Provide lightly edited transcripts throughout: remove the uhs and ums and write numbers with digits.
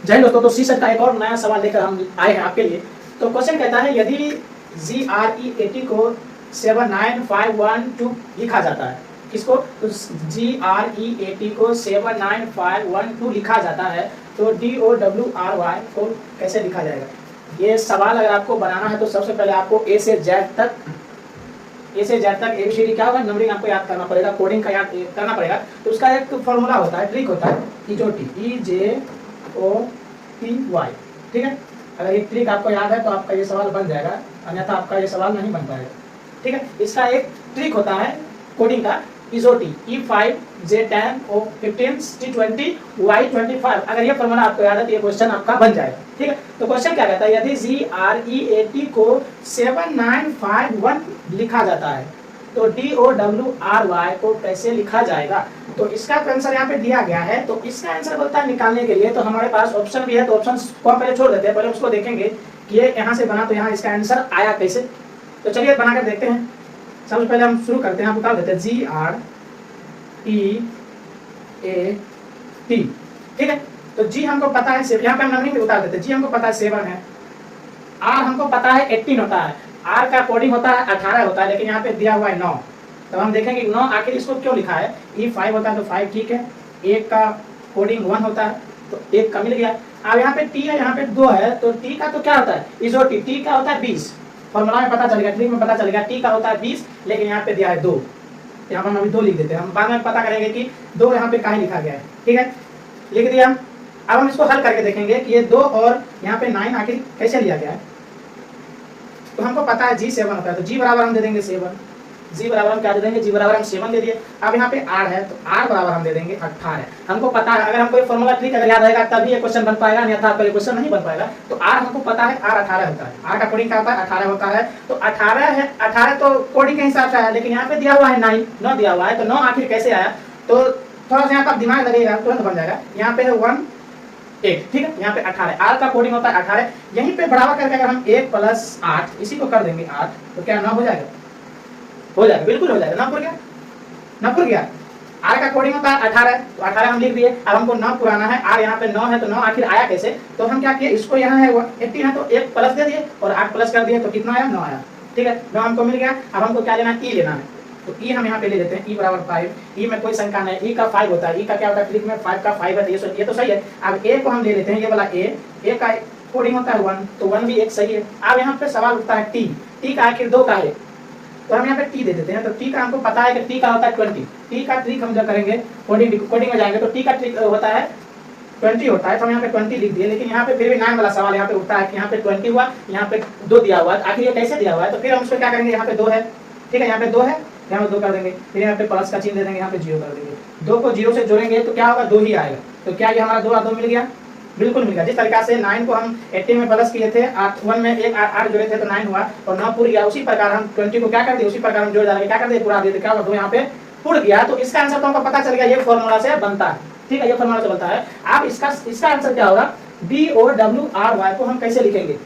जय दोस्तों, तो सी सेट का एक और नया सवाल लेकर हम आए हैं आपके लिए। तो क्वेश्चन कहता है यदि GRE80 को 79512 लिखा जाता है, किसको? तो GRE80 को 79512 लिखा जाता है, तो DOWRY को कैसे लिखा जाएगा? ये सवाल अगर आपको बनाना है तो सबसे पहले आपको ए से जेड तक ABCD क्या होगा, नंबरिंग आपको याद करना पड़ेगा, कोडिंग का याद करना पड़ेगा। तो उसका एक फॉर्मूला होता है, ट्रिक होता है, EJOTY, ठीक है। अगर ये ट्रिक आपको याद है तो आपका ये सवाल बन जाएगा, अन्यथा आपका ये सवाल नहीं बन पाएगा, ठीक है। इसका एक ट्रिक होता है कोडिंग का, EJOT, E5 J10 O15 T20 Y25। अगर ये फॉर्मूला आपको याद है तो ये क्वेश्चन आपका बन जाएगा, ठीक है। तो क्वेश्चन क्या कहता है, यदि GRE80 को 7951 लिखा जाता है तो DOWRY को कैसे लिखा जाएगा? तो इसका आंसर यहाँ पे दिया गया है। तो इसका आंसर बोलता है निकालने के लिए तो हमारे पास ऑप्शन भी है, तो ऑप्शन को हम पहले छोड़ देते हैं, पहले उसको देखेंगे कि ये यहाँ से बना तो यहाँ इसका आंसर आया कैसे। तो चलिए बनाकर देखते हैं। सबसे पहले हम शुरू करते हैं, हम उतार देते हैं GREAT, ठीक है। तो जी हमको पता है, यहाँ पे हम नंबरिंग उतार देते हैं। जी हमको पता है 7 है, आर हमको पता है 18 होता है, आर का कोडिंग होता है 18 होता है, लेकिन यहाँ पे दिया हुआ है 9। तो हम देखेंगे 9 आखिर इसको क्यों लिखा है। E5 होता है तो 5 ठीक है, एक का कोडिंग 1 होता है तो एक का मिल गया। अब यहाँ पे T है, यहाँ पे 2 है, तो T का तो क्या होता है, EJOT, T का होता है 20। फॉर्मूला में पता चलेगा, ट्रिक में पता चलेगा, T का होता है 20, लेकिन यहाँ पे दिया है 2। यहाँ पर हम अभी 2 लिख देते हैं, हम बाद में पता करेंगे कि 2 यहाँ पे काहे लिखा गया है, ठीक है। लिख दिया। अब हम इसको हल करके देखेंगे कि ये 2 और यहाँ पे 9 आखिर कैसे लिया गया है। तो हमको पता है G7 होता है, तो G बराबर हम दे देंगे 7। G बराबर हम क्या दे देंगे, G बराबर हम 7 दे दिए। अब यहाँ पे R है तो R बराबर हम दे देंगे 18। हमको पता है, अगर हमको ये फॉर्मूला ट्रिक अगर याद रहेगा तभी ये क्वेश्चन बन पाएगा, अन्यथा आपका ये क्वेश्चन नहीं बन पाएगा। तो R हमको पता है, R 18 होता है, R का कोडिंग क्या होता है, 18 होता है। तो 18 है, 18 तो कोडिंग के हिसाब से है, लेकिन यहाँ पे दिया हुआ है 9 दिया हुआ है, तो 9 आखिर कैसे आया। तो थोड़ा सा यहाँ पर दिमाग लगेगा, तुरंत बन जाएगा। यहाँ पे है 1 8, ठीक है, यहाँ पे 18, आर का कोडिंग होता है 18। यहीं पे बराबर करके अगर हम 1 + 8 इसी को कर देंगे 8, तो क्या 9 हो जाएगा? हो जाएगा, बिल्कुल हो जाएगा। 9 पुर गया, 9 पुर गया। आर का कोडिंग होता है 18, तो 18 हम लिख दिए। अब हमको 9 पुराना है, आर यहाँ पे 9 है, तो 9 आखिर आया कैसे। तो हम क्या किए, इसको यहाँ है 18 है तो 1 प्लस दे दिए और 8 प्लस कर दिए, तो कितना आया, 9 आया, ठीक है। 9 हमको मिल गया। अब हमको क्या लेना है, ई लेना है, तो ई हम यहाँ पे ले लेते हैं, ई बराबर 5। ई में कोई शंका नहीं, ई का 5 होता है, ई का क्या होता है, क्लिक में 5 का 5 है, ये तो सही है। अब ए को हम ले लेते हैं, ये वाला ए का कोडिंग होता है 1, तो 1 भी एक सही है। अब यहाँ पे सवाल उठता है टी का आखिर 2 का है, तो हम यहाँ पे टी दे देते हैं। तो टी का हमको पता है कि टी का होता है 20। टी का ट्रिक हम जब करेंगे कोडिंग में जाएंगे तो टी का ट्रिक होता है 20 होता है, तो हम यहाँ पे 20 लिख दिए। लेकिन यहाँ पे फिर भी 9 वाला सवाल यहाँ पे उठता है कि यहाँ पे 20 हुआ, यहाँ पे 2 दिया हुआ है, आखिर ये कैसे दिया हुआ है। तो फिर हम उसको क्या करेंगे, यहाँ पे 2 है, ठीक है, यहाँ पे 2 है, यहाँ पे 2 कर देंगे, फिर यहाँ पे प्लस का चिन्ह दे देंगे, यहाँ पे 0 कर देंगे। 2 को 0 से जोड़ेंगे तो क्या होगा, 2 ही आएगा। तो क्या ये हमारा 2 और 2 मिल गया, बिल्कुल मिल गया। जिस तरीका से 9 को हम 18 में प्लस किए थे, 1 में एक 8 जोड़े थे तो 9 हुआ और 9 पूर गया, उसी प्रकार हम 20 को क्या कर दिए, उसी प्रकार हम जोड़ डालेंगे, क्या कर दिए, पूरा दिए, क्या होगा, 2 यहाँ पे पूर गया। तो इसका आंसर तो हमको पता चल गया, ये फॉर्मूला से बनता है, ठीक है, ये फॉर्मूला से बनता है। अब इसका आंसर क्या होगा, DOWRY को हम कैसे लिखेंगे।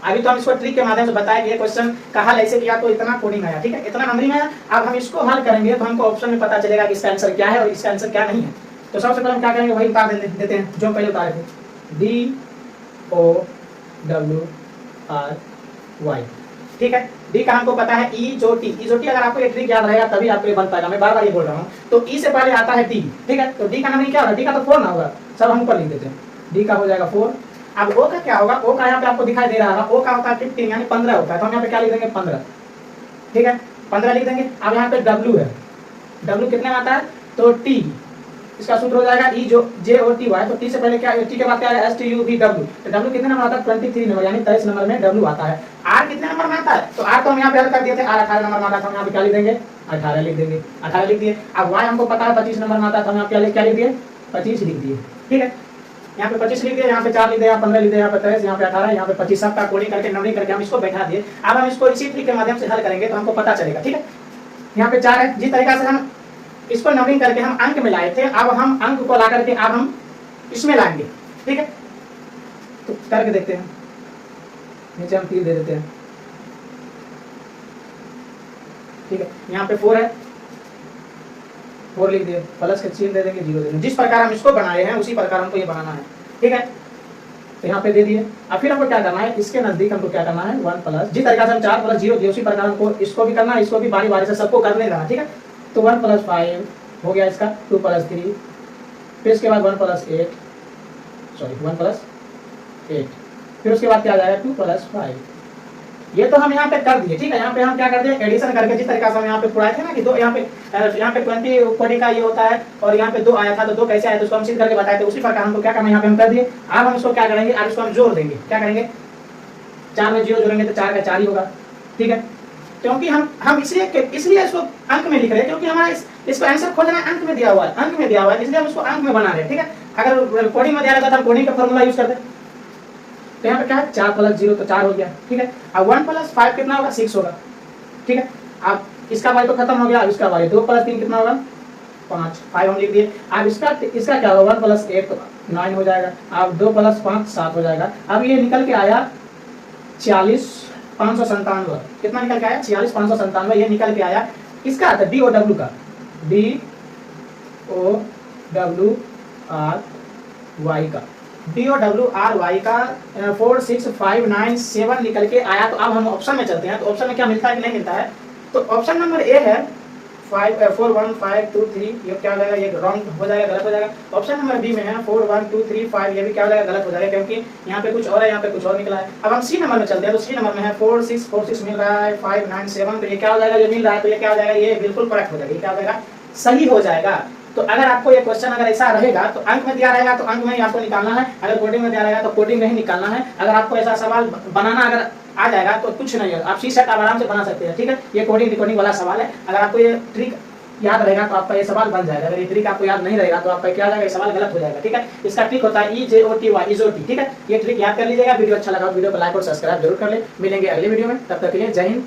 अभी तो हम इसको ट्रिक के माध्यम से बताया कि ये क्वेश्चन कहा ऐसे किया तो इतना कोडिंग आया, ठीक है, इतना नंबरिंग आया। अब हम इसको हल करेंगे तो हमको ऑप्शन में पता चलेगा कि इसका आंसर क्या है और इसका आंसर क्या नहीं है। तो सबसे पहले हम क्या करेंगे, वही उतार देते हैं जो पहले उतारे थे, DOWRY, ठीक है। डी का हमको पता है EJOT। अगर आपको ये ट्रिक याद रहेगा तभी आपको ये बन पाएगा, मैं बार बार ये बोल रहा हूँ। तो ई से पहले आता है डी, ठीक है, तो डी का नंबरिंग क्या होगा, डी का तो 4 ना होगा, सब हम ऊपर लिख देते हैं, डी का हो जाएगा 4। अब ओ का क्या होगा, ओ का यहाँ पे आपको दिखाई दे रहा होगा, ओ का होता है 15 यानी 15 होता है, तो हम यहाँ पे क्या लिख देंगे, 15, ठीक है, 15 लिख देंगे। अब यहाँ पे डब्ल्यू है, डब्ल्यू कितने में आता है, तो टी, इसका सूत्र हो जाएगा EJOTY। तो टी से पहले क्या, टी के बाद क्या है, STUVW। तो डब्ल्यू कितने नंबर आता है, 23 नंबर, यानी 23 नंबर में डब्ल्यू आता है। आर कितने नंबर में आता है, तो आर तो हम यहाँ पे हल कर दिए थे, आर 18 नंबर में आता था, हम यहाँ पे क्या लिख देंगे, 18 लिख देंगे, 18 लिख दिए। अब वाई हमको पता है 25 नंबर में आता है, तो हम यहाँ पे क्या लिख दिए, 25 लिख दिए, ठीक है। यहाँ पे 25 लिख दिया, यहाँ पे 4 लिख दिया, 15 लिख दिया, यहाँ पे 23, यहाँ पे 18, यहाँ पे 25, सबका कोडिंग करके नंबरिंग करके हम इसको बैठा दिए। अब हम इसको इसी ट्रिक के माध्यम से हल करेंगे तो हमको पता चलेगा, ठीक है। यहाँ पे 4 है, जिस तरीका से हम इसको नंबरिंग करके हम अंक में लाए थे, अब हम अंक को ला करके अब हम इसमें लाएंगे, ठीक है। तो करके देखते हैं, नीचे हम 3 दे देते हैं, ठीक है। यहाँ पे 4 है, 4 लिख दिए, प्लस का चिन्ह दे देंगे, 0 दे देंगे। जिस प्रकार हम इसको बनाए हैं उसी प्रकार हमको ये बनाना है, ठीक है। तो यहाँ पे दे दिए। अब फिर हमको क्या करना है, इसके नजदीक हमको क्या करना है 1 प्लस, जिस तरीके से हम 4 प्लस 0 दिए उसी प्रकार हमको इसको भी करना है, इसको भी बारी बारी से सबको करने देना, ठीक है। तो 1 प्लस 5 हो गया इसका, 2 प्लस 3, फिर उसके बाद 1 प्लस 8, सॉरी 1 प्लस 8, फिर उसके बाद क्या आ जाएगा 2 प्लस 5। ये तो हम यहाँ पे कर दिए, ठीक है। यहाँ पे हम क्या कर दिए, एडिशन करके जिस तरीके से हम यहाँ पे पुराए थे ना कि दो यहाँ पे 20 कोडिंग का ये होता है और यहाँ पे 2 आया था, तो 2 कैसे आया तो उसको हम सिद्ध करके बताए थे, उसी प्रकार हमको क्या करना है यहाँ पे हम कर दिए। अब हम उसको क्या करेंगे, अब इसको हम जोड़ देंगे, क्या करेंगे 4 में 0 जोड़ेंगे तो 4 का 4 ही होगा, ठीक है। क्योंकि हम इसलिए इसको अंक में लिख रहे हैं क्योंकि हमारा इसको आंसर खोजना अंक में दिया हुआ है, अंक में दिया हुआ है, इसलिए हम इसको अंक में बना रहे हैं, ठीक है। अगर कोडिंग में दिया रहता तो हम कोडिंग का फॉर्मूला यूज करते। तो यहाँ पे क्या है 4 प्लस 0 तो 4 हो गया, ठीक है। अब 1 प्लस 5 कितना होगा 6 होगा, ठीक है। अब इसका वाई तो खत्म हो गया, अब इसका वाई 2 प्लस 3 कितना होगा 5, 5 हम लिख दिए। अब इसका क्या होगा 1 प्लस 8 तो 9 हो जाएगा, अब 2 प्लस 5 7 हो जाएगा। अब ये निकल के आया 46,597, कितना निकल के आया 46,597, ये निकल के आया। इसका आता डी ओ डब्ल्यू का, DOWRY का, DOWRY का 46597 निकल के आया। तो अब हम ऑप्शन में चलते हैं, तो ऑप्शन में क्या मिलता है कि नहीं मिलता है। तो ऑप्शन नंबर ए है 41523, ये क्या हो जाएगा, ये रॉन्ग हो जाएगा, गलत हो जाएगा। ऑप्शन नंबर बी में है 41235, ये भी क्या हो जाएगा, गलत हो जाएगा क्योंकि यहाँ पे कुछ और है, यहाँ पे कुछ और निकला है। अब हम सी नंबर में चलते हैं, तो सी नंबर में है 4646 मिल रहा है 597, तो ये क्या हो जाएगा, ये मिल रहा है, तो ये क्या हो जाएगा, ये बिल्कुल करेक्ट हो जाएगा, ये क्या हो जाएगा, सही हो जाएगा। तो अगर आपको ये क्वेश्चन अगर ऐसा रहेगा तो अंक में दिया रहेगा तो अंक में ही आपको निकालना है, अगर कोडिंग में दिया रहेगा तो कोडिंग में ही निकालना है। अगर आपको ऐसा सवाल बनाना अगर आ जाएगा तो कुछ नहीं है, आप सी सेट आप आराम से बना सकते हैं, ठीक है। ये कोडिंग रिकॉर्डिंग वाला सवाल है, अगर आपको ये ट्रिक याद रहेगा तो आपका ये सवाल बन जाएगा। अगर ये ट्रिक आपको याद नहीं रहेगा तो आपका क्या हो जाएगा, ये सवाल गलत हो जाएगा, ठीक है। इसका ट्रिक होता है EJOTY, इजोटी, ठीक है। ये ट्रिक याद कर लीजिएगा। वीडियो अच्छा लगा वीडियो को लाइक और सब्सक्राइब जरूर कर ले। मिलेंगे अगले वीडियो में, तब तक के लिए जय हिंद।